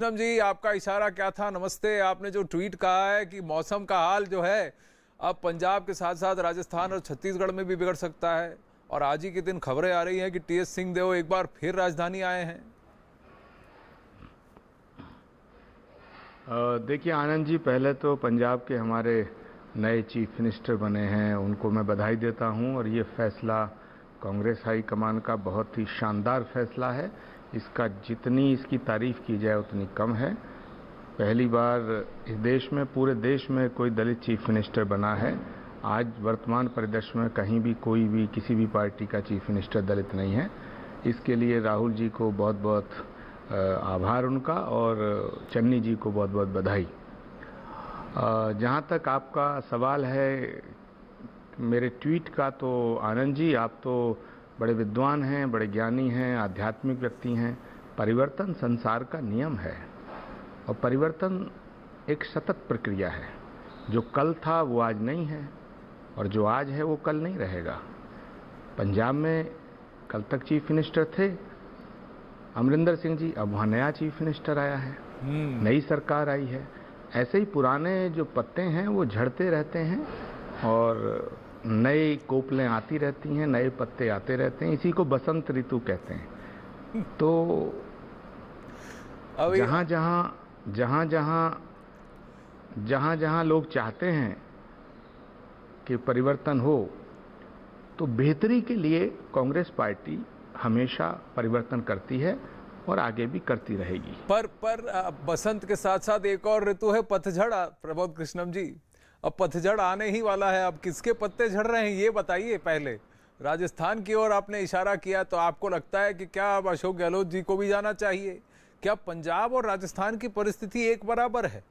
कृष्णम जी, आपका इशारा क्या था? नमस्ते। आपने जो ट्वीट कहा है कि मौसम का हाल जो है अब पंजाब के साथ साथ राजस्थान और छत्तीसगढ़ में भी बिगड़ सकता है, और आज ही के दिन खबरें आ रही हैं कि टीएस सिंहदेव एक बार फिर राजधानी आए हैं। देखिए आनंद जी, पहले तो पंजाब के हमारे नए चीफ मिनिस्टर बने हैं, उनको मैं बधाई देता हूं। और ये फैसला कांग्रेस हाईकमान का बहुत ही शानदार फैसला है। इसका जितनी इसकी तारीफ की जाए उतनी कम है। पहली बार इस देश में, पूरे देश में कोई दलित चीफ मिनिस्टर बना है। आज वर्तमान परिदृश्य में कहीं भी कोई भी किसी भी पार्टी का चीफ मिनिस्टर दलित नहीं है। इसके लिए राहुल जी को बहुत बहुत आभार उनका, और चन्नी जी को बहुत बहुत बधाई। जहाँ तक आपका सवाल है मेरे ट्वीट का, तो आनंद जी आप तो बड़े विद्वान हैं, बड़े ज्ञानी हैं, आध्यात्मिक व्यक्ति हैं। परिवर्तन संसार का नियम है, और परिवर्तन एक सतत प्रक्रिया है। जो कल था वो आज नहीं है, और जो आज है वो कल नहीं रहेगा। पंजाब में कल तक चीफ मिनिस्टर थे अमरिंदर सिंह जी, अब वहाँ नया चीफ मिनिस्टर आया है, नई सरकार आई है। ऐसे ही पुराने जो पत्ते हैं वो झड़ते रहते हैं, और नई कोपलें आती रहती हैं, नए पत्ते आते रहते हैं। इसी को बसंत ऋतु कहते हैं। तो जहाँ जहाँ लोग चाहते हैं कि परिवर्तन हो, तो बेहतरी के लिए कांग्रेस पार्टी हमेशा परिवर्तन करती है और आगे भी करती रहेगी। पर बसंत के साथ साथ एक और ऋतु है पतझड़। प्रबोध कृष्णम जी, अब पतझड़ आने ही वाला है। अब किसके पत्ते झड़ रहे हैं ये बताइए। पहले राजस्थान की ओर आपने इशारा किया, तो आपको लगता है कि क्या अब अशोक गहलोत जी को भी जाना चाहिए? क्या पंजाब और राजस्थान की परिस्थिति एक बराबर है?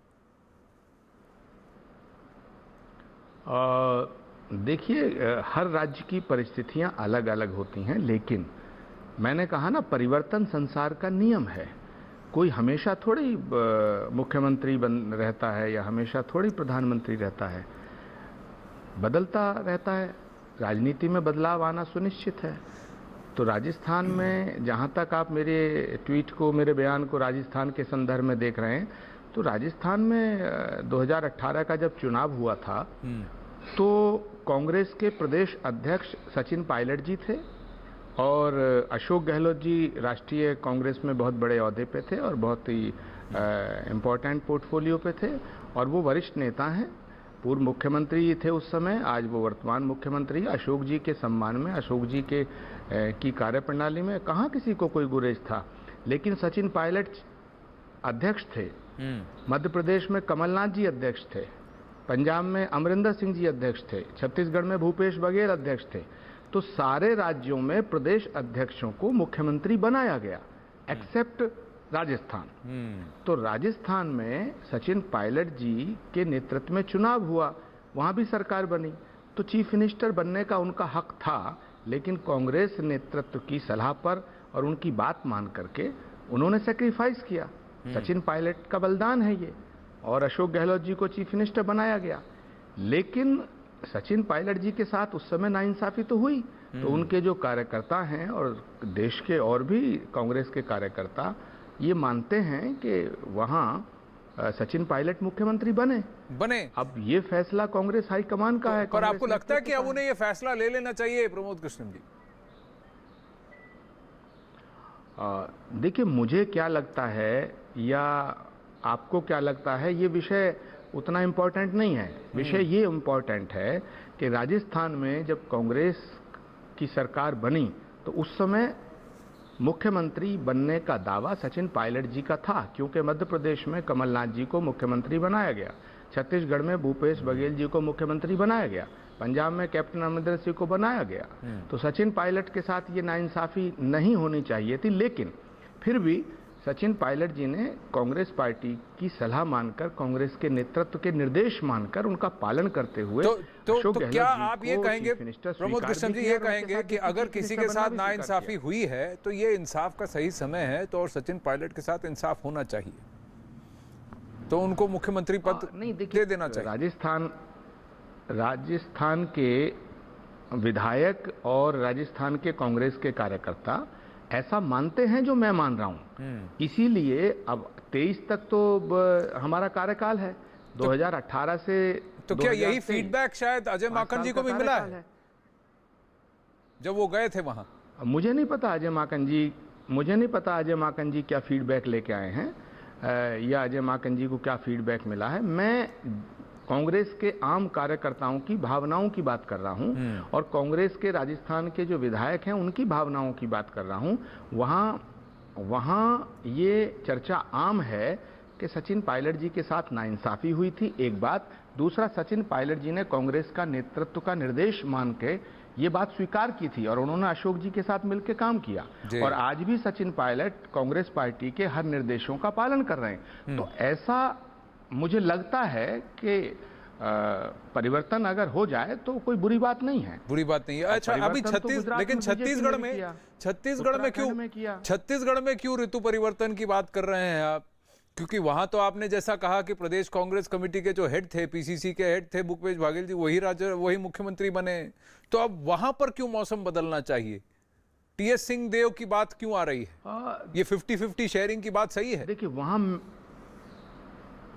देखिए, हर राज्य की परिस्थितियां अलग अलग होती हैं, लेकिन मैंने कहा ना, परिवर्तन संसार का नियम है। कोई हमेशा थोड़ी मुख्यमंत्री बन रहता है, या हमेशा थोड़ी प्रधानमंत्री रहता है। बदलता रहता है। राजनीति में बदलाव आना सुनिश्चित है। तो राजस्थान में, जहाँ तक आप मेरे ट्वीट को, मेरे बयान को राजस्थान के संदर्भ में देख रहे हैं, तो राजस्थान में 2018 का जब चुनाव हुआ था, तो कांग्रेस के प्रदेश अध्यक्ष सचिन पायलट जी थे, और अशोक गहलोत जी राष्ट्रीय कांग्रेस में बहुत बड़े ओहदे पे थे और बहुत ही इम्पोर्टेंट पोर्टफोलियो पे थे, और वो वरिष्ठ नेता हैं। पूर्व मुख्यमंत्री थे उस समय, आज वो वर्तमान मुख्यमंत्री। अशोक जी के सम्मान में, अशोक जी के की कार्यप्रणाली में कहाँ किसी को कोई गुरेज था। लेकिन सचिन पायलट अध्यक्ष थे, मध्य प्रदेश में कमलनाथ जी अध्यक्ष थे, पंजाब में अमरिंदर सिंह जी अध्यक्ष थे, छत्तीसगढ़ में भूपेश बघेल अध्यक्ष थे। तो सारे राज्यों में प्रदेश अध्यक्षों को मुख्यमंत्री बनाया गया, एक्सेप्ट राजस्थान। तो राजस्थान में सचिन पायलट जी के नेतृत्व में चुनाव हुआ, वहां भी सरकार बनी। तो चीफ मिनिस्टर बनने का उनका हक था, लेकिन कांग्रेस नेतृत्व की सलाह पर और उनकी बात मान करके उन्होंने सेक्रीफाइस किया। सचिन पायलट का बलिदान है ये, और अशोक गहलोत जी को चीफ मिनिस्टर बनाया गया। लेकिन सचिन पायलट जी के साथ उस समय नाइंसाफी तो हुई। तो उनके जो कार्यकर्ता हैं, और देश के और भी कांग्रेस के कार्यकर्ता, ये मानते हैं कि वहां सचिन पायलट मुख्यमंत्री बने। अब ये फैसला कांग्रेस हाईकमान का है। पर आपको लगता है कि अब उन्हें ये फैसला ले लेना चाहिए, प्रमोद कृष्णम जी? देखिए, मुझे क्या लगता है या आपको क्या लगता है, ये विषय उतना इम्पोर्टेंट नहीं है। विषय ये इम्पोर्टेंट है कि राजस्थान में जब कांग्रेस की सरकार बनी, तो उस समय मुख्यमंत्री बनने का दावा सचिन पायलट जी का था, क्योंकि मध्य प्रदेश में कमलनाथ जी को मुख्यमंत्री बनाया गया, छत्तीसगढ़ में भूपेश बघेल जी को मुख्यमंत्री बनाया गया, पंजाब में कैप्टन अमरिंदर सिंह को बनाया गया। तो सचिन पायलट के साथ ये नाइंसाफी नहीं होनी चाहिए थी। लेकिन फिर भी सचिन पायलट जी ने कांग्रेस पार्टी की सलाह मानकर, कांग्रेस के नेतृत्व के निर्देश मानकर, उनका पालन करते हुए तो क्या आप ये कहेंगे, प्रमोद कृष्णम जी, ये कहेंगे कि अगर किसी के साथ नाइंसाफी हुई है तो ये इंसाफ का सही समय है, तो और सचिन पायलट के साथ इंसाफ होना चाहिए, तो उनको मुख्यमंत्री पद दे देना चाहिए? राजस्थान के विधायक और राजस्थान के कांग्रेस के कार्यकर्ता ऐसा मानते हैं जो मैं मान रहा हूं। इसीलिए अब 23 तक तो हमारा कार्यकाल है, 2018 से तो क्या यही 2023 फीडबैक शायद अजय 5 माकन साल जी का को भी मिला कार्यकाल है जब वो गए थे वहां? अब मुझे नहीं पता अजय माकन जी क्या फीडबैक लेके आए हैं, या अजय माकन जी को क्या फीडबैक मिला है। मैं कांग्रेस के आम कार्यकर्ताओं की भावनाओं की बात कर रहा हूं और कांग्रेस के राजस्थान के जो विधायक हैं उनकी भावनाओं की बात कर रहा हूं। वहां ये चर्चा आम है कि सचिन पायलट जी के साथ नाइंसाफी हुई थी, एक बात। दूसरा, सचिन पायलट जी ने कांग्रेस का नेतृत्व का निर्देश मान के ये बात स्वीकार की थी और उन्होंने अशोक जी के साथ मिलकर काम किया और आज भी सचिन पायलट कांग्रेस पार्टी के हर निर्देशों का पालन कर रहे हैं। तो ऐसा मुझे लगता है कि परिवर्तन अगर हो जाए तो कोई बुरी बात नहीं है। बुरी बात नहीं है। अच्छा, अभी लेकिन छत्तीसगढ़ में क्यों ऋतु परिवर्तन की बात कर रहे हैं आप? क्योंकि वहां तो आपने जैसा कहा कि प्रदेश कांग्रेस कमेटी के जो हेड थे, पीसीसी के हेड थे भूपेश बघेल जी, वही मुख्यमंत्री बने। तो अब वहां पर क्यों मौसम बदलना चाहिए? टीएस सिंहदेव की बात क्यों आ रही है? ये 50-50 शेयरिंग की बात सही है? देखिए, वहां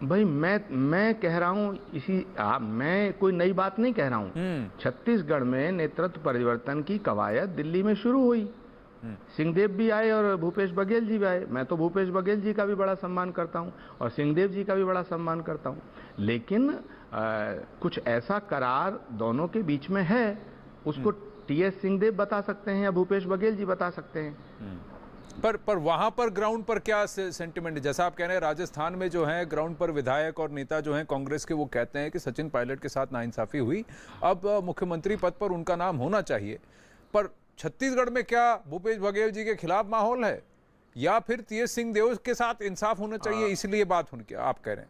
भाई मैं कह रहा हूं मैं कोई नई बात नहीं कह रहा हूं। छत्तीसगढ़ में नेतृत्व परिवर्तन की कवायद दिल्ली में शुरू हुई, सिंहदेव भी आए और भूपेश बघेल जी भी आए। मैं तो भूपेश बघेल जी का भी बड़ा सम्मान करता हूं और सिंहदेव जी का भी बड़ा सम्मान करता हूं, लेकिन कुछ ऐसा करार दोनों के बीच में है, उसको टीएस सिंहदेव बता सकते हैं या भूपेश बघेल जी बता सकते हैं। पर वहां पर ग्राउंड पर क्या सेंटिमेंट है? जैसा आप कह रहे हैं, राजस्थान में जो है ग्राउंड पर विधायक और नेता जो हैं कांग्रेस के, वो कहते हैं कि सचिन पायलट के साथ नाइंसाफी हुई, अब मुख्यमंत्री पद पर उनका नाम होना चाहिए। पर छत्तीसगढ़ में क्या भूपेश बघेल जी के खिलाफ माहौल है या फिर टीएस सिंहदेव के साथ इंसाफ होना चाहिए, इसलिए बात होनी? क्या आप कह रहे हैं?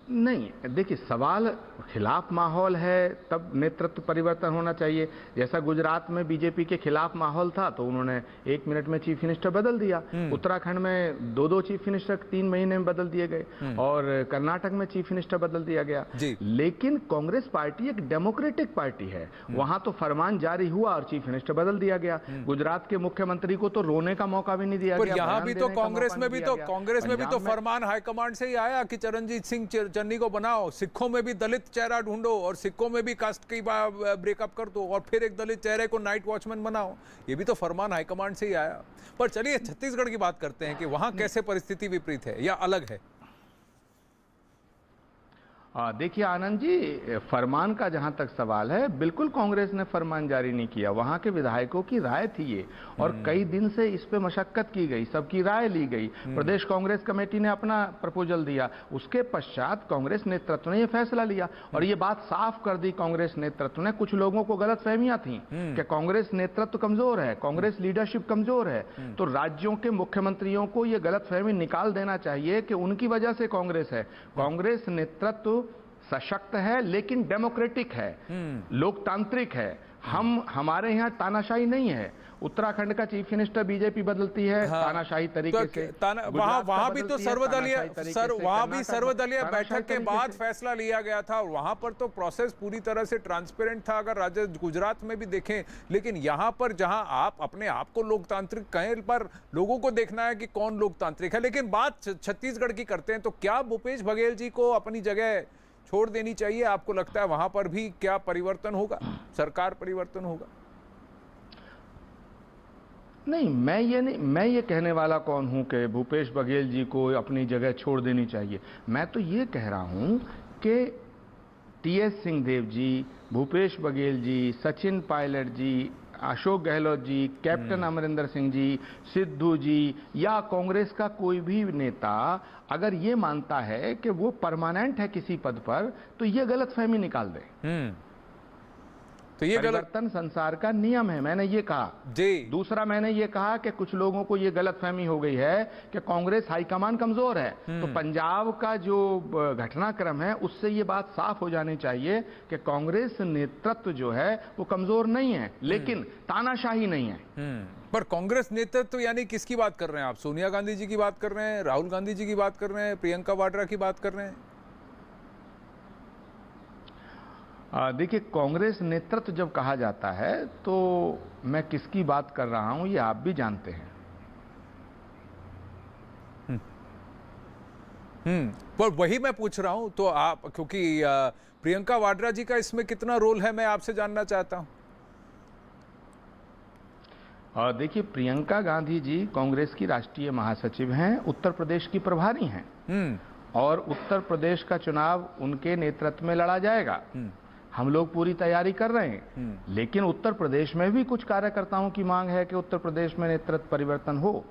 नहीं, देखिए, सवाल खिलाफ माहौल है तब नेतृत्व परिवर्तन होना चाहिए। जैसा गुजरात में बीजेपी के खिलाफ माहौल था तो उन्होंने 1 मिनट में चीफ मिनिस्टर बदल दिया। उत्तराखंड में 2 चीफ मिनिस्टर 3 महीने में बदल दिए गए और कर्नाटक में चीफ मिनिस्टर बदल दिया गया। लेकिन कांग्रेस पार्टी एक डेमोक्रेटिक पार्टी है, वहां तो फरमान जारी हुआ और चीफ मिनिस्टर बदल दिया गया। गुजरात के मुख्यमंत्री को तो रोने का मौका भी नहीं दिया गया। यहाँ भी तो कांग्रेस में भी तो फरमान हाईकमांड से ही आया कि चरणजीत सिंह चन्नी को बनाओ, सिखों में भी दलित चेहरा ढूंढो और सिखों में भी कास्ट की ब्रेकअप कर दो और फिर एक दलित चेहरे को नाइट वॉचमैन बनाओ। ये भी तो फरमान हाईकमांड से ही आया। पर चलिए छत्तीसगढ़ की बात करते हैं कि वहां कैसे परिस्थिति विपरीत है या अलग है। देखिए आनंद जी, फरमान का जहां तक सवाल है, बिल्कुल कांग्रेस ने फरमान जारी नहीं किया। वहां के विधायकों की राय थी ये, और कई दिन से इस पे मशक्कत की गई, सबकी राय ली गई। प्रदेश कांग्रेस कमेटी ने अपना प्रपोजल दिया, उसके पश्चात कांग्रेस नेतृत्व ने यह फैसला लिया और ये बात साफ कर दी कांग्रेस नेतृत्व ने। कुछ लोगों को गलतफहमियां थी कि कांग्रेस नेतृत्व कमजोर है, कांग्रेस लीडरशिप कमजोर है, तो राज्यों के मुख्यमंत्रियों को यह गलतफहमी निकाल देना चाहिए कि उनकी वजह से कांग्रेस है। कांग्रेस नेतृत्व सशक्त है लेकिन डेमोक्रेटिक है, लोकतांत्रिक है। हमारे यहाँ तानाशाही नहीं है। उत्तराखंड का चीफ मिनिस्टर बीजेपी बदलती है तानाशाही तरीके से, वहां भी तो सर्वदलीय बैठक के बाद फैसला लिया गया था और वहां पर तो प्रोसेस पूरी तरह से ट्रांसपेरेंट था, अगर गुजरात में भी देखें। लेकिन यहां पर जहां आप अपने आप को लोकतांत्रिक कहें, पर लोगों को देखना है कि कौन लोकतांत्रिक है। लेकिन बात छत्तीसगढ़ की करते हैं, तो क्या भूपेश बघेल जी को अपनी जगह छोड़ देनी चाहिए? आपको लगता है वहां पर भी क्या परिवर्तन होगा, सरकार परिवर्तन होगा? नहीं, मैं ये कहने वाला कौन हूं कि भूपेश बघेल जी को अपनी जगह छोड़ देनी चाहिए। मैं तो ये कह रहा हूं कि टीएस सिंहदेव जी, भूपेश बघेल जी, सचिन पायलट जी, अशोक गहलोत जी, कैप्टन अमरिंदर सिंह जी, सिद्धू जी या कांग्रेस का कोई भी नेता अगर ये मानता है कि वो परमानेंट है किसी पद पर, तो ये गलतफहमी निकाल दे। तो ये परिवर्तन संसार का नियम है, मैंने ये कहा जी। दूसरा, मैंने ये कहा कि कुछ लोगों को ये गलतफहमी हो गई है कि कांग्रेस हाईकमान कमजोर है। तो पंजाब का जो घटनाक्रम है उससे ये बात साफ हो जानी चाहिए कि कांग्रेस नेतृत्व जो है वो कमजोर नहीं है, लेकिन तानाशाही नहीं है। पर कांग्रेस नेतृत्व यानी किसकी बात कर रहे हैं आप? सोनिया गांधी जी की बात कर रहे हैं, राहुल गांधी जी की बात कर रहे हैं, प्रियंका वाड्रा की बात कर रहे हैं? देखिए, कांग्रेस नेतृत्व जब कहा जाता है तो मैं किसकी बात कर रहा हूं ये आप भी जानते हैं। पर वही मैं पूछ रहा हूं, तो आप, क्योंकि प्रियंका वाड्रा जी का इसमें कितना रोल है, मैं आपसे जानना चाहता हूं। और देखिए, प्रियंका गांधी जी कांग्रेस की राष्ट्रीय महासचिव हैं, उत्तर प्रदेश की प्रभारी हैं और उत्तर प्रदेश का चुनाव उनके नेतृत्व में लड़ा जाएगा। हम लोग पूरी तैयारी कर रहे हैं, लेकिन उत्तर प्रदेश में भी कुछ कार्यकर्ताओं की मांग है कि उत्तर प्रदेश में नेतृत्व परिवर्तन हो,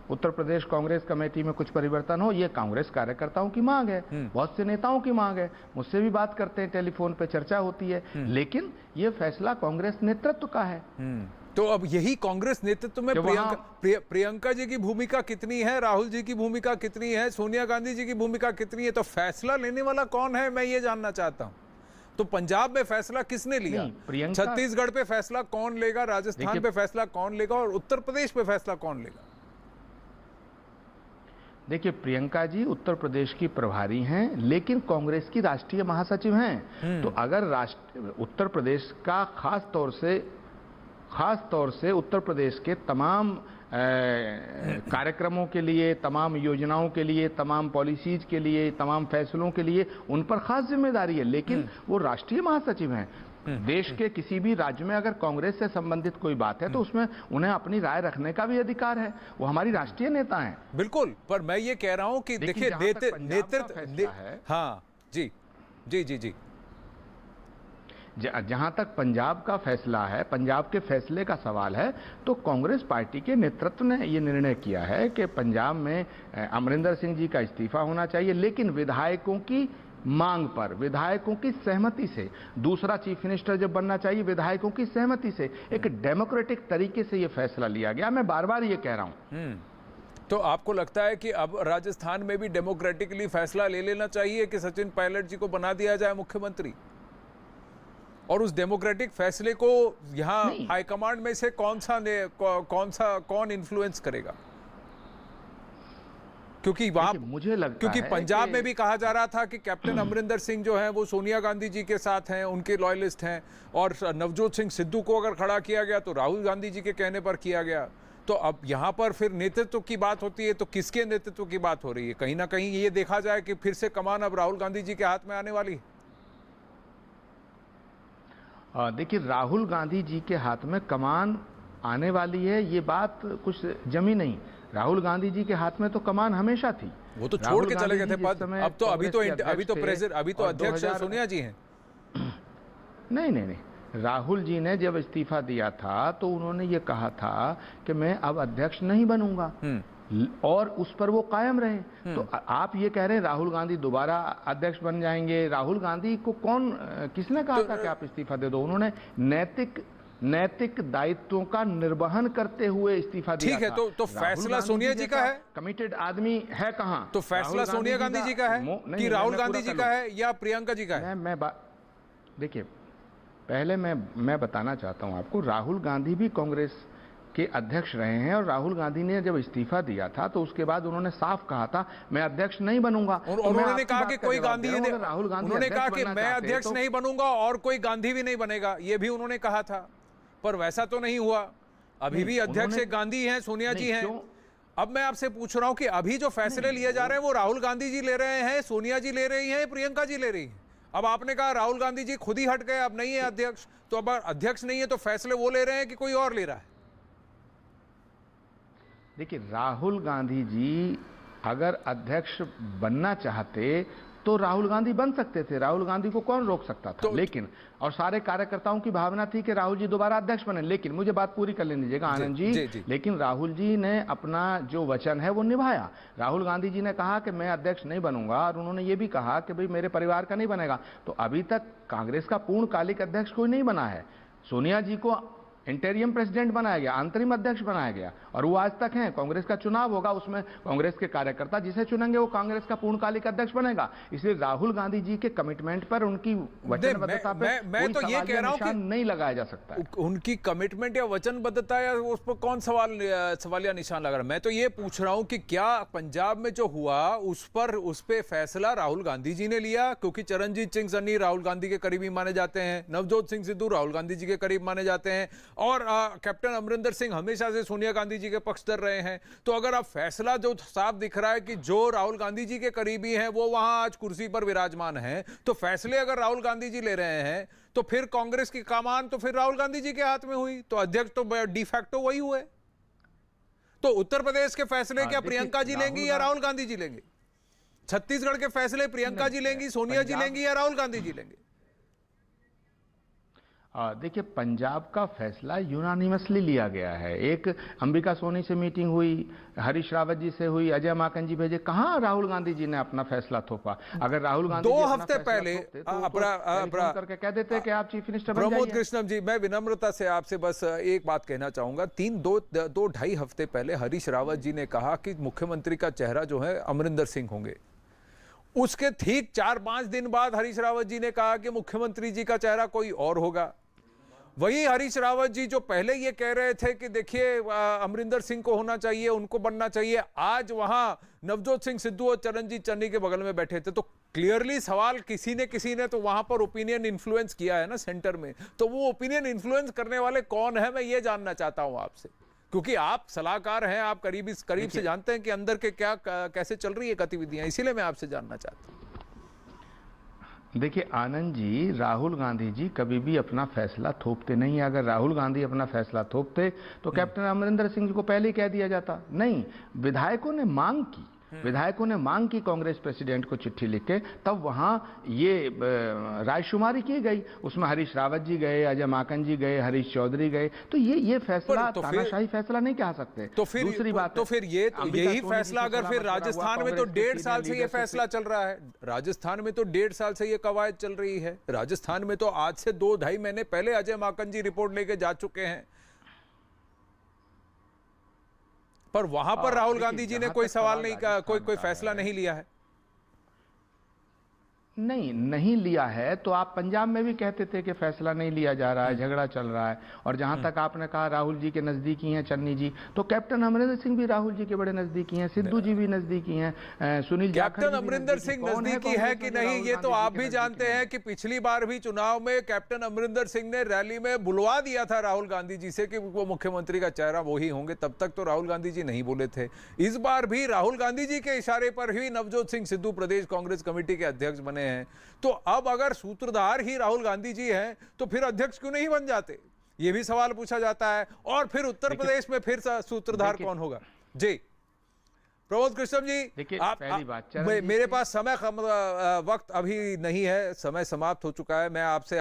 उत्तर प्रदेश कांग्रेस कमेटी में कुछ परिवर्तन हो। ये कांग्रेस कार्यकर्ताओं की मांग है, बहुत से नेताओं की मांग है, मुझसे भी बात करते हैं, टेलीफोन पे चर्चा होती है, लेकिन ये फैसला कांग्रेस नेतृत्व का है। तो अब यही कांग्रेस नेतृत्व में प्रियंका जी की भूमिका कितनी है, राहुल जी की भूमिका कितनी है, सोनिया गांधी जी की भूमिका कितनी है, तो फैसला लेने वाला कौन है, मैं ये जानना चाहता हूं। तो पंजाब में फैसला किसने लिया, छत्तीसगढ़ पे फैसला कौन लेगा, राजस्थान पे फैसला कौन लेगा और उत्तर प्रदेश पे फैसला कौन लेगा? देखिए, प्रियंका जी उत्तर प्रदेश की प्रभारी हैं, लेकिन कांग्रेस की राष्ट्रीय महासचिव हैं। तो अगर उत्तर प्रदेश का खास तौर से उत्तर प्रदेश के तमाम कार्यक्रमों के लिए, तमाम योजनाओं के लिए, तमाम पॉलिसीज के लिए, तमाम फैसलों के लिए उन पर खास जिम्मेदारी है, लेकिन वो राष्ट्रीय महासचिव हैं। देश के किसी भी राज्य में अगर कांग्रेस से संबंधित कोई बात है तो उसमें उन्हें अपनी राय रखने का भी अधिकार है, वो हमारी राष्ट्रीय नेता हैं। बिल्कुल, पर मैं ये कह रहा हूं कि देखिए नेतृत्व, हाँ जी जी जी जी, जहां तक पंजाब का फैसला है, पंजाब के फैसले का सवाल है, तो कांग्रेस पार्टी के नेतृत्व ने यह निर्णय किया है कि पंजाब में अमरिंदर सिंह जी का इस्तीफा होना चाहिए, लेकिन विधायकों की मांग पर, विधायकों की सहमति से। दूसरा चीफ मिनिस्टर जब बनना चाहिए विधायकों की सहमति से, एक डेमोक्रेटिक तरीके से यह फैसला लिया गया। मैं बार बार ये कह रहा हूं। तो आपको लगता है कि अब राजस्थान में भी डेमोक्रेटिकली फैसला ले लेना चाहिए कि सचिन पायलट जी को बना दिया जाए मुख्यमंत्री, और उस डेमोक्रेटिक फैसले को यहाँ हाईकमांड में से कौन इन्फ्लुएंस करेगा? क्योंकि वहां मुझे लगता क्योंकि है पंजाब में भी कहा जा रहा था कि कैप्टन अमरिंदर सिंह जो हैं वो सोनिया गांधी जी के साथ हैं, उनके लॉयलिस्ट हैं, और नवजोत सिंह सिद्धू को अगर खड़ा किया गया तो राहुल गांधी जी के कहने पर किया गया। तो अब यहाँ पर फिर नेतृत्व की बात होती है, तो किसके नेतृत्व की बात हो रही है? कहीं ना कहीं ये देखा जाए कि फिर से कमान अब राहुल गांधी जी के हाथ में आने वाली है। देखिए, राहुल गांधी जी के हाथ में कमान आने वाली है, ये बात कुछ जमी नहीं। राहुल गांधी जी के हाथ में तो कमान हमेशा थी, वो तो छोड़ के चले गए थे पद। अब तो अभी तो अध्यक्ष सोनिया जी हैं। नहीं, राहुल जी ने जब इस्तीफा दिया था तो उन्होंने ये कहा था कि मैं अब अध्यक्ष नहीं बनूंगा, और उस पर वो कायम रहे। तो आप ये कह रहे हैं राहुल गांधी दोबारा अध्यक्ष बन जाएंगे? राहुल गांधी को किसने कहा था कि आप इस्तीफा दे दो? उन्होंने नैतिक दायित्वों का निर्वहन करते हुए इस्तीफा दिया। ठीक है, तो फैसला सोनिया जी का है? कमिटेड आदमी है कहां? तो फैसला सोनिया गांधी जी का है कि राहुल गांधी जी का है या प्रियंका जी का है? देखिए, पहले मैं बताना चाहता हूं आपको, राहुल गांधी भी कांग्रेस के अध्यक्ष रहे हैं, और राहुल गांधी ने जब इस्तीफा दिया था तो उसके बाद उन्होंने साफ कहा था मैं अध्यक्ष नहीं बनूंगा। उन्होंने कहा कि कोई गांधी नहीं, उन्होंने कहा कि मैं अध्यक्ष नहीं बनूंगा और कोई गांधी भी नहीं बनेगा, ये भी उन्होंने कहा था, पर वैसा तो नहीं हुआ। अभी भी अध्यक्ष एक गांधी हैं, सोनिया जी हैं। अब मैं आपसे पूछ रहा हूं कि अभी जो फैसले लिए जा रहे हैं वो राहुल गांधी जी ले रहे हैं, सोनिया जी ले रही हैं, प्रियंका जी ले रही हैं? अब आपने कहा राहुल गांधी जी खुद ही हट गए, अब नहीं है अध्यक्ष, तो अब अध्यक्ष नहीं है तो फैसले वो ले रहे हैं कि कोई और ले रहा है? देखिए, राहुल गांधी जी अगर अध्यक्ष बनना चाहते तो राहुल गांधी बन सकते थे, राहुल गांधी को कौन रोक सकता था? लेकिन और सारे कार्यकर्ताओं की भावना थी कि राहुल जी दोबारा अध्यक्ष बने। लेकिन मुझे बात पूरी कर लेने दीजिएगा आनंद जी। लेकिन राहुल जी ने अपना जो वचन है वो निभाया। राहुल गांधी जी ने कहा कि मैं अध्यक्ष नहीं बनूंगा, और उन्होंने ये भी कहा कि भाई मेरे परिवार का नहीं बनेगा। तो अभी तक कांग्रेस का पूर्णकालिक अध्यक्ष कोई नहीं बना है। सोनिया जी को इंटेरियम प्रेसिडेंट बनाया गया, अंतरिम अध्यक्ष बनाया गया, और वो आज तक हैं। कांग्रेस का चुनाव होगा, उसमें कांग्रेस के कार्यकर्ता जिसे चुनेंगे वो कांग्रेस का पूर्णकालिक अध्यक्ष बनेगा। इसलिए राहुल गांधी जी के कमिटमेंट पर, उनकी वचनबद्धता पर मैं तो ये कह रहा हूं कि नहीं लगाया जा सकता है। उनकी कमिटमेंट या वचनबद्धता या उस पर कौन सवालिया निशान लगा रहा है। मैं तो ये पूछ रहा हूं कि क्या पंजाब में जो हुआ उस पे फैसला राहुल गांधी जी ने लिया? क्योंकि चरणजीत सिंह सन्नी राहुल गांधी के करीबी माने जाते हैं, नवजोत सिंह सिद्धू राहुल गांधी जी के करीब माने जाते हैं, और कैप्टन अमरिंदर सिंह हमेशा से सोनिया गांधी जी के पक्षधर रहे हैं। तो अगर अब फैसला जो साफ दिख रहा है कि जो राहुल गांधी जी के करीबी हैं वो वहां आज कुर्सी पर विराजमान हैं, तो फैसले अगर राहुल गांधी जी ले रहे हैं तो फिर कांग्रेस की कमान तो फिर राहुल गांधी जी के हाथ में हुई, तो अध्यक्ष तो डी फैक्टो वही हुए। तो उत्तर प्रदेश के फैसले क्या प्रियंका जी लेंगी या राहुल गांधी जी लेंगे? छत्तीसगढ़ के फैसले प्रियंका जी लेंगी, सोनिया जी लेंगी या राहुल गांधी जी लेंगे? देखिए, पंजाब का फैसला यूनानिमसली लिया गया है। एक अंबिका सोनी से मीटिंग हुई, हरीश रावत जी से हुई, अजय माकन जी भेजे, कहां राहुल गांधी जी ने अपना फैसला थोपा? अगर राहुल गांधी 2 हफ्ते पहले करके कह देते कि आप चीफ मिनिस्टर बन जाइए। प्रमोद कृष्णम जी, मैं विनम्रता से आपसे बस एक बात कहना चाहूंगा। 2-2.5 हफ्ते पहले हरीश रावत जी ने कहा कि मुख्यमंत्री का चेहरा जो है अमरिंदर सिंह होंगे। उसके ठीक 4-5 दिन बाद हरीश रावत जी ने कहा कि मुख्यमंत्री जी का चेहरा कोई और होगा। वही हरीश रावत जी जो पहले ये कह रहे थे कि देखिए अमरिंदर सिंह को होना चाहिए, उनको बनना चाहिए, आज वहां नवजोत सिंह सिद्धू और चरणजीत चन्नी के बगल में बैठे थे। तो क्लियरली सवाल किसी ने तो वहां पर ओपिनियन इन्फ्लुएंस किया है ना सेंटर में। तो वो ओपिनियन इन्फ्लुएंस करने वाले कौन है, मैं ये जानना चाहता हूं आपसे, क्योंकि आप सलाहकार हैं, आप करीब से जानते हैं कि अंदर के क्या कैसे चल रही है गतिविधियां, इसीलिए मैं आपसे जानना चाहता हूं। देखिए आनंद जी, राहुल गांधी जी कभी भी अपना फैसला थोपते नहीं है। अगर राहुल गांधी अपना फैसला थोपते तो कैप्टन अमरिंदर सिंह जी को पहले ही कह दिया जाता। नहीं, विधायकों ने मांग की कांग्रेस प्रेसिडेंट को चिट्ठी लिख के, तब वहां ये रायशुमारी की गई। उसमें हरीश रावत जी गए, अजय माकन जी गए, हरीश चौधरी गए। तो ये फैसला तानाशाही फैसला नहीं कह सकते। तो फिर दूसरी बात, तो फिर यही फैसला अगर फिर राजस्थान में तो 1.5 साल से ये फैसला चल रहा है, राजस्थान में तो 1.5 साल से ये कवायद चल रही है। राजस्थान में तो आज से 2-2.5 महीने पहले अजय माकन जी रिपोर्ट लेके जा चुके हैं, पर वहां पर राहुल गांधी जी ने कोई सवाल नहीं किया, कोई फैसला नहीं लिया है। नहीं लिया है। तो आप पंजाब में भी कहते थे कि फैसला नहीं लिया जा रहा है, झगड़ा चल रहा है। और जहां तक आपने कहा राहुल जी के नजदीकी हैं चन्नी जी, तो कैप्टन अमरिंदर सिंह भी राहुल जी के बड़े नजदीकी हैं, सिद्धू जी भी नजदीकी हैं, सुनील कैप्टन अमरिंदर सिंह नजदीकी है कि नहीं ये तो आप भी जानते हैं कि पिछली बार भी चुनाव में कैप्टन अमरिंदर सिंह ने रैली में बुलवा दिया था राहुल गांधी जी से कि वो मुख्यमंत्री का चेहरा वही होंगे। तब तक तो राहुल गांधी जी नहीं बोले थे। इस बार भी राहुल गांधी जी के इशारे पर ही नवजोत सिंह सिद्धू प्रदेश कांग्रेस कमेटी के अध्यक्ष बने हैं। तो अब अगर सूत्रधार ही राहुल गांधी जी हैं तो फिर अध्यक्ष क्यों नहीं बन जाते, ये भी सवाल पूछा जाता है। और फिर उत्तर प्रदेश में फिर सूत्रधार कौन होगा? जी प्रमोद कृष्णम जी, आप मेरे पास वक्त अभी नहीं है, समय समाप्त हो चुका है। मैं आपसे